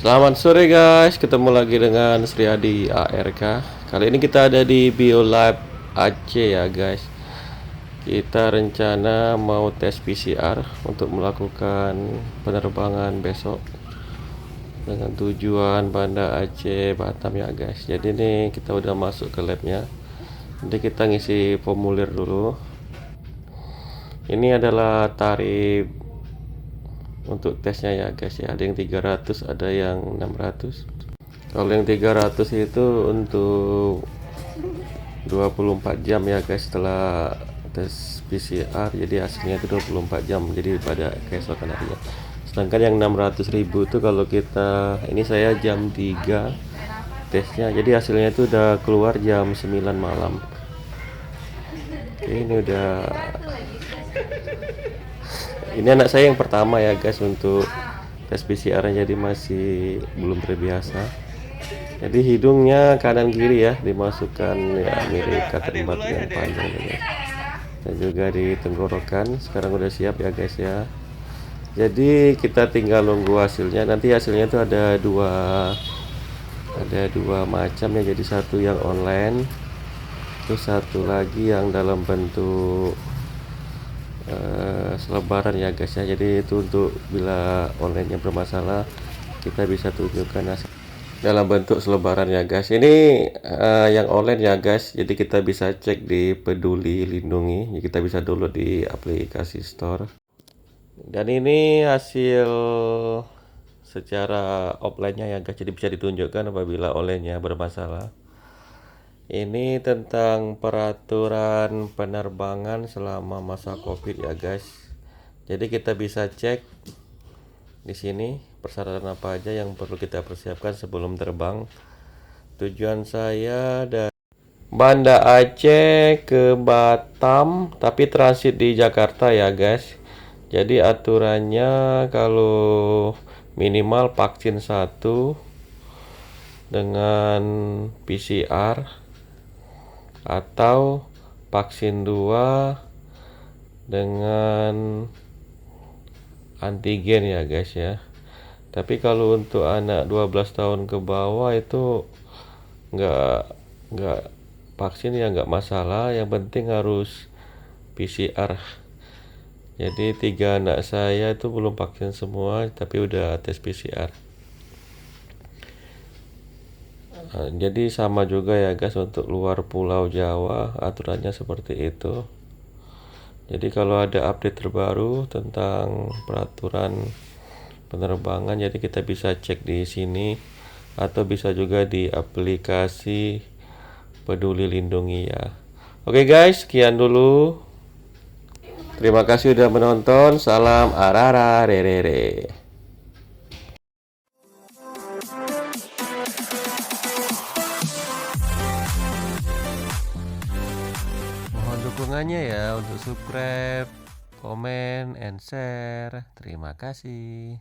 Selamat sore guys, ketemu lagi dengan Sri Adi ARK. Kali ini kita ada di BioLab Aceh ya guys. Kita rencana mau tes PCR untuk melakukan penerbangan besok dengan tujuan Banda Aceh Batam ya guys. Jadi ini kita udah masuk ke labnya. Nanti kita ngisi formulir dulu. Ini adalah tarif untuk tesnya ya guys ya. Ada yang 300, ada yang 600. Kalau yang 300 itu untuk 24 jam ya guys setelah tes PCR, jadi hasilnya itu 24 jam, jadi pada keesokan harinya. Sedangkan yang 600.000 itu kalau kita, ini saya jam 3 tesnya, jadi hasilnya itu udah keluar jam 9 malam. Oke, ini anak saya yang pertama ya guys untuk tes PCR, jadi masih belum terbiasa. Jadi hidungnya kanan kiri ya dimasukkan, ya mirip cotton bud yang panjang ya. Dan juga di tenggorokan sekarang udah siap ya guys ya. Jadi kita tinggal nunggu hasilnya. Nanti hasilnya itu ada dua macam ya. Jadi satu yang online, terus satu lagi yang dalam bentuk selebaran ya guys ya. Jadi itu untuk bila onlinenya bermasalah, kita bisa tunjukkan hasil dalam bentuk selebaran ya guys. Ini yang online ya guys, jadi kita bisa cek di Peduli Lindungi, kita bisa download di aplikasi store. Dan ini hasil secara offline-nya ya guys, jadi bisa ditunjukkan apabila online-nya bermasalah. Ini tentang peraturan penerbangan selama masa COVID ya guys. Jadi kita bisa cek di sini persyaratan apa aja yang perlu kita persiapkan sebelum terbang. Tujuan saya dari Banda Aceh ke Batam, tapi transit di Jakarta ya guys. Jadi aturannya kalau minimal vaksin 1 dengan PCR, atau vaksin 2 dengan antigen ya guys ya. Tapi kalau untuk anak 12 tahun ke bawah itu nggak vaksin ya nggak masalah, yang penting harus PCR. Jadi 3 anak saya itu belum vaksin semua tapi udah tes PCR. Jadi sama juga ya guys untuk luar Pulau Jawa aturannya seperti itu. Jadi kalau ada update terbaru tentang peraturan penerbangan, jadi kita bisa cek di sini atau bisa juga di aplikasi Peduli Lindungi ya. Oke guys, sekian dulu. Terima kasih sudah menonton. Salam arara rerere. Mohon dukungannya ya untuk subscribe, komen, and share. Terima kasih.